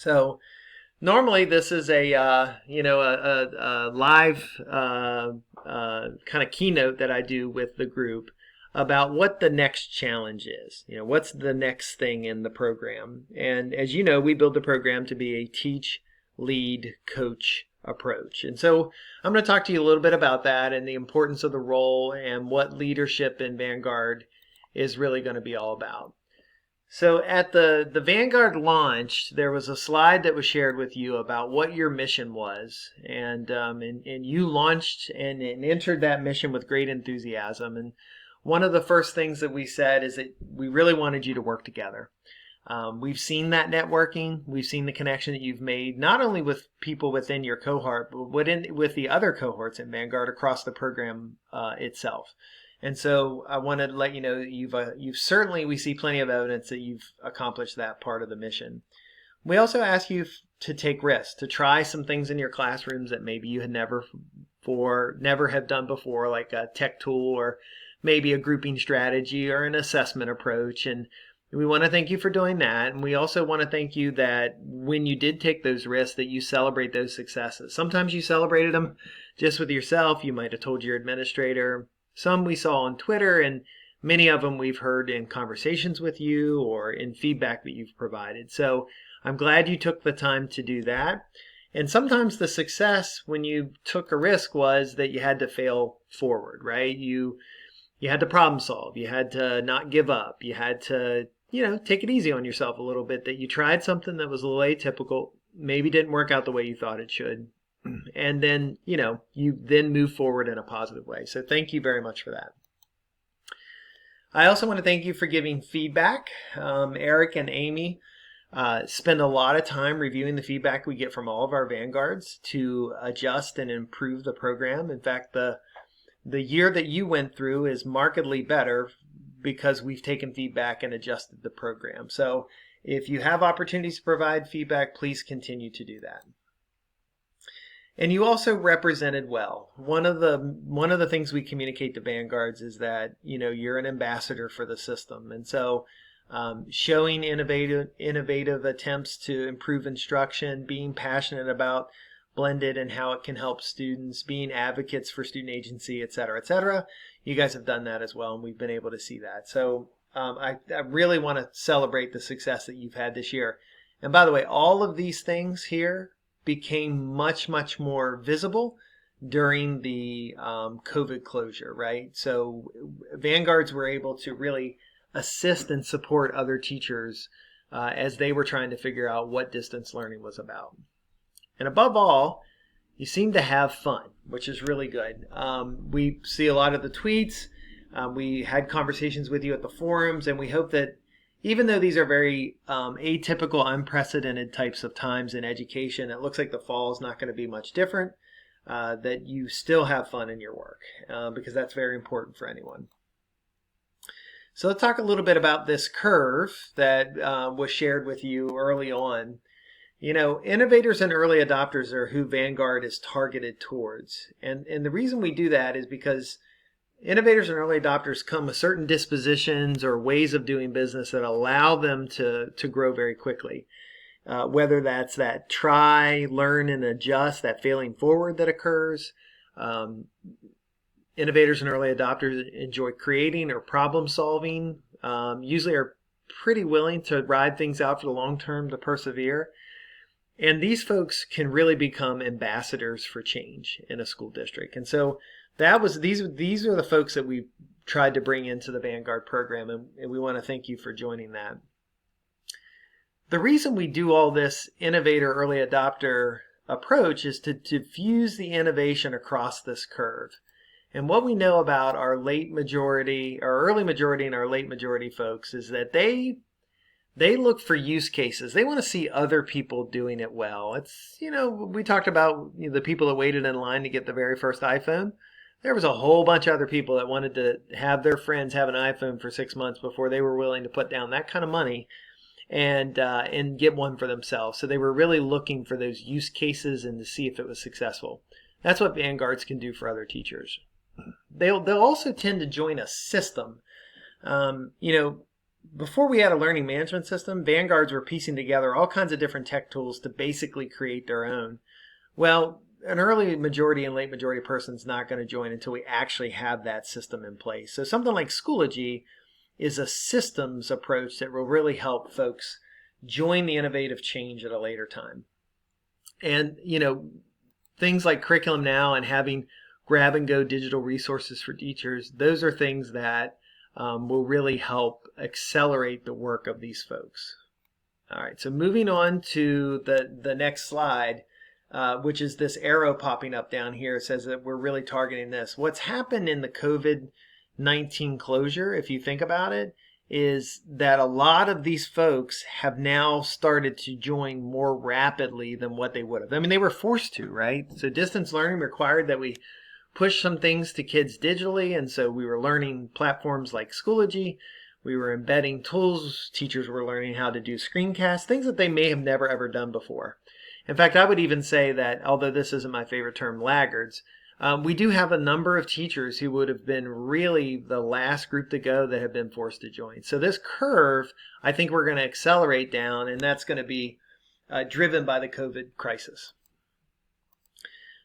So normally this is a a live kind of keynote that I do with the group about what the next challenge is. What's the next thing in the program? And as you know, we build the program to be a teach, lead, coach approach. And so I'm going to talk to you a little bit about that and the importance of the role and what leadership in Vanguard is really going to be all about. So at the Vanguard launch, there was a slide that was shared with you about what your mission was, and you launched and entered that mission with great enthusiasm. And one of the first things that we said is that we really wanted you to work together. We've seen that networking, we've seen the connection that you've made, not only with people within your cohort, but with the other cohorts in Vanguard across the program itself. And so I wanted to let you know that you've certainly, we see plenty of evidence that you've accomplished that part of the mission. We also ask you to take risks, to try some things in your classrooms that maybe you had never have done before, like a tech tool or maybe a grouping strategy or an assessment approach. And we want to thank you for doing that. And we also want to thank you that when you did take those risks, that you celebrate those successes. Sometimes you celebrated them just with yourself. You might have told your administrator. Some we saw on Twitter, and many of them we've heard in conversations with you or in feedback that you've provided. So I'm glad you took the time to do that. And sometimes the success when you took a risk was that you had to fail forward, right? You had to problem solve. You had to not give up. You had to, take it easy on yourself a little bit, that you tried something that was a little atypical, maybe didn't work out the way you thought it should. And then, you then move forward in a positive way. So thank you very much for that. I also want to thank you for giving feedback. Eric and Amy spend a lot of time reviewing the feedback we get from all of our Vanguards to adjust and improve the program. In fact, the year that you went through is markedly better because we've taken feedback and adjusted the program. So if you have opportunities to provide feedback, please continue to do that. And you also represented well. One of the things we communicate to Vanguards is that you're an ambassador for the system, and so showing innovative attempts to improve instruction, being passionate about blended and how it can help students, being advocates for student agency, et cetera, et cetera. You guys have done that as well, and we've been able to see that. So I really want to celebrate the success that you've had this year. And by the way, all of these things here became much, much more visible during the COVID closure, right? So Vanguards were able to really assist and support other teachers as they were trying to figure out what distance learning was about. And above all, you seem to have fun, which is really good. We see a lot of the tweets. We had conversations with you at the forums, and we hope that even though these are very atypical, unprecedented types of times in education, it looks like the fall is not going to be much different, that you still have fun in your work, because that's very important for anyone. So let's talk a little bit about this curve that was shared with you early on. Innovators and early adopters are who Vanguard is targeted towards. And the reason we do that is because innovators and early adopters come with certain dispositions or ways of doing business that allow them to grow very quickly. Whether that's that try, learn, and adjust, that failing forward that occurs. Innovators and early adopters enjoy creating or problem solving, usually are pretty willing to ride things out for the long term, to persevere. And these folks can really become ambassadors for change in a school district. And so these are the folks that we tried to bring into the Vanguard program, and we want to thank you for joining that. The reason we do all this innovator early adopter approach is to fuse the innovation across this curve. And what we know about our early majority and our late majority folks is that they look for use cases. They want to see other people doing it well. It's, we talked about the people that waited in line to get the very first iPhone. There was a whole bunch of other people that wanted to have their friends have an iPhone for 6 months before they were willing to put down that kind of money and get one for themselves. So they were really looking for those use cases and to see if it was successful. That's what Vanguards can do for other teachers. They'll also tend to join a system. before we had a learning management system, Vanguards were piecing together all kinds of different tech tools to basically create their own. Well, an early majority and late majority person's not going to join until we actually have that system in place. So something like Schoology is a systems approach that will really help folks join the innovative change at a later time. And, things like Curriculum Now and having grab and go digital resources for teachers, those are things that will really help accelerate the work of these folks. All right, so moving on to the next slide, which is this arrow popping up down here. It says that we're really targeting this. What's happened in the COVID-19 closure, if you think about it, is that a lot of these folks have now started to join more rapidly than what they would have. I mean, they were forced to, right? So distance learning required that we push some things to kids digitally, and so we were learning platforms like Schoology. We were embedding tools. Teachers were learning how to do screencasts, things that they may have never ever done before. In fact, I would even say that, although this isn't my favorite term, laggards, we do have a number of teachers who would have been really the last group to go that have been forced to join. So this curve, I think we're going to accelerate down, and that's going to be driven by the COVID crisis.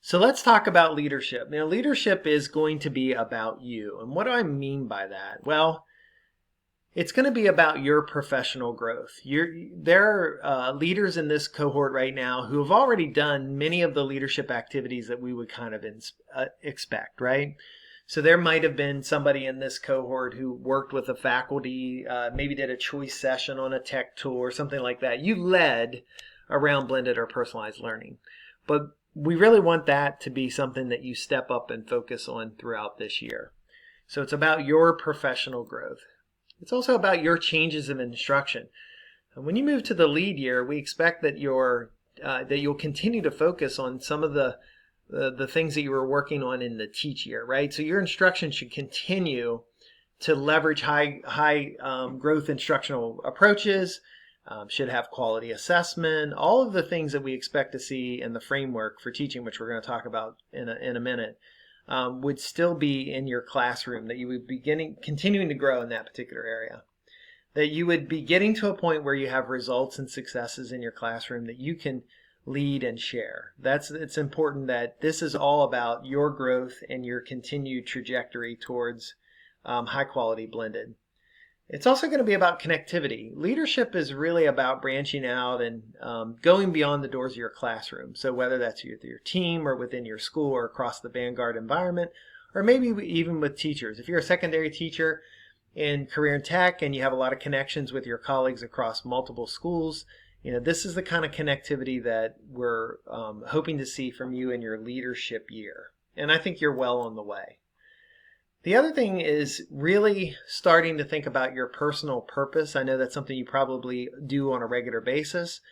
So let's talk about leadership. Now, leadership is going to be about you. And what do I mean by that? Well, it's going to be about your professional growth. There are leaders in this cohort right now who have already done many of the leadership activities that we would kind of expect, right? So there might have been somebody in this cohort who worked with a faculty, maybe did a choice session on a tech tool or something like that. You led around blended or personalized learning. But we really want that to be something that you step up and focus on throughout this year. So it's about your professional growth. It's also about your changes of instruction. And when you move to the lead year, we expect that you'll continue to focus on some of the things that you were working on in the teach year, right? So your instruction should continue to leverage high growth instructional approaches, should have quality assessment, all of the things that we expect to see in the framework for teaching, which we're going to talk about in a minute. Would still be in your classroom, that you would be continuing to grow in that particular area. That you would be getting to a point where you have results and successes in your classroom that you can lead and share. It's important that this is all about your growth and your continued trajectory towards high quality blended. It's also going to be about connectivity. Leadership is really about branching out and going beyond the doors of your classroom. So whether that's with your team or within your school or across the Vanguard environment, or maybe even with teachers. If you're a secondary teacher in career and tech and you have a lot of connections with your colleagues across multiple schools, this is the kind of connectivity that we're hoping to see from you in your leadership year. And I think you're well on the way. The other thing is really starting to think about your personal purpose. I know that's something you probably do on a regular basis,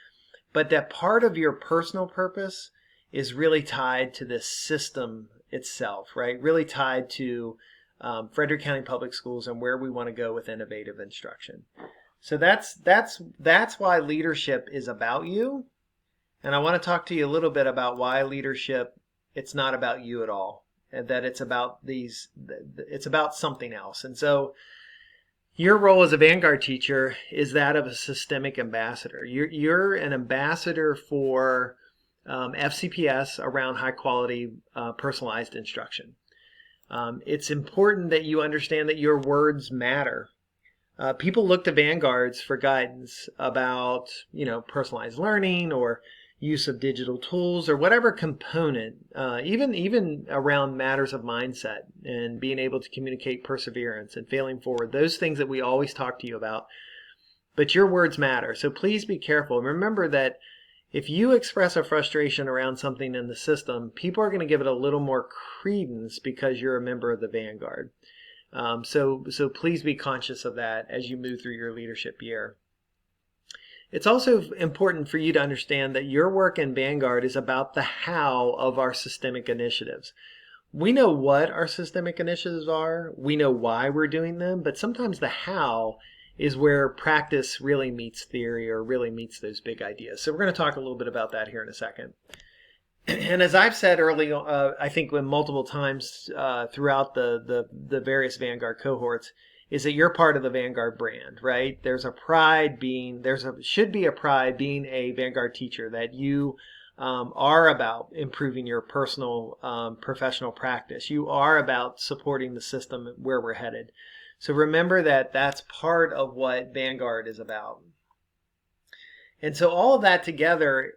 but that part of your personal purpose is really tied to this system itself, right? Really tied to Frederick County Public Schools and where we want to go with innovative instruction. So that's why leadership is about you. And I want to talk to you a little bit about why leadership, it's not about you at all. And that it's about something else. And so your role as a Vanguard teacher is that of a systemic ambassador. You're an ambassador for FCPS around high quality personalized instruction. It's important that you understand that your words matter. People look to Vanguards for guidance about, personalized learning or use of digital tools or whatever component, even around matters of mindset and being able to communicate perseverance and failing forward, those things that we always talk to you about. But your words matter. So please be careful. Remember that if you express a frustration around something in the system, people are going to give it a little more credence because you're a member of the Vanguard. So please be conscious of that as you move through your leadership year. It's also important for you to understand that your work in Vanguard is about the how of our systemic initiatives. We know what our systemic initiatives are, we know why we're doing them, but sometimes the how is where practice really meets theory or really meets those big ideas. So we're going to talk a little bit about that here in a second. And as I've said early, I think multiple times throughout the various Vanguard cohorts, is that you're part of the Vanguard brand, right? Should be a pride being a Vanguard teacher, that you are about improving your personal professional practice. You are about supporting the system where we're headed. So remember that that's part of what Vanguard is about. And so all of that together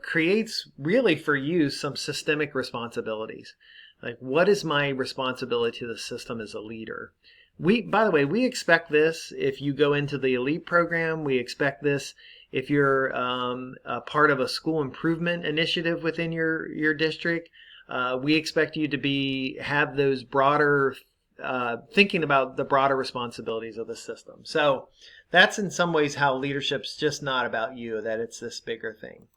creates really for you some systemic responsibilities. Like, what is my responsibility to the system as a leader? By the way, we expect this if you go into the elite program. We expect this if you're a part of a school improvement initiative within your district. We expect you to have those broader thinking about the broader responsibilities of the system. So that's in some ways how leadership's just not about you, that it's this bigger thing.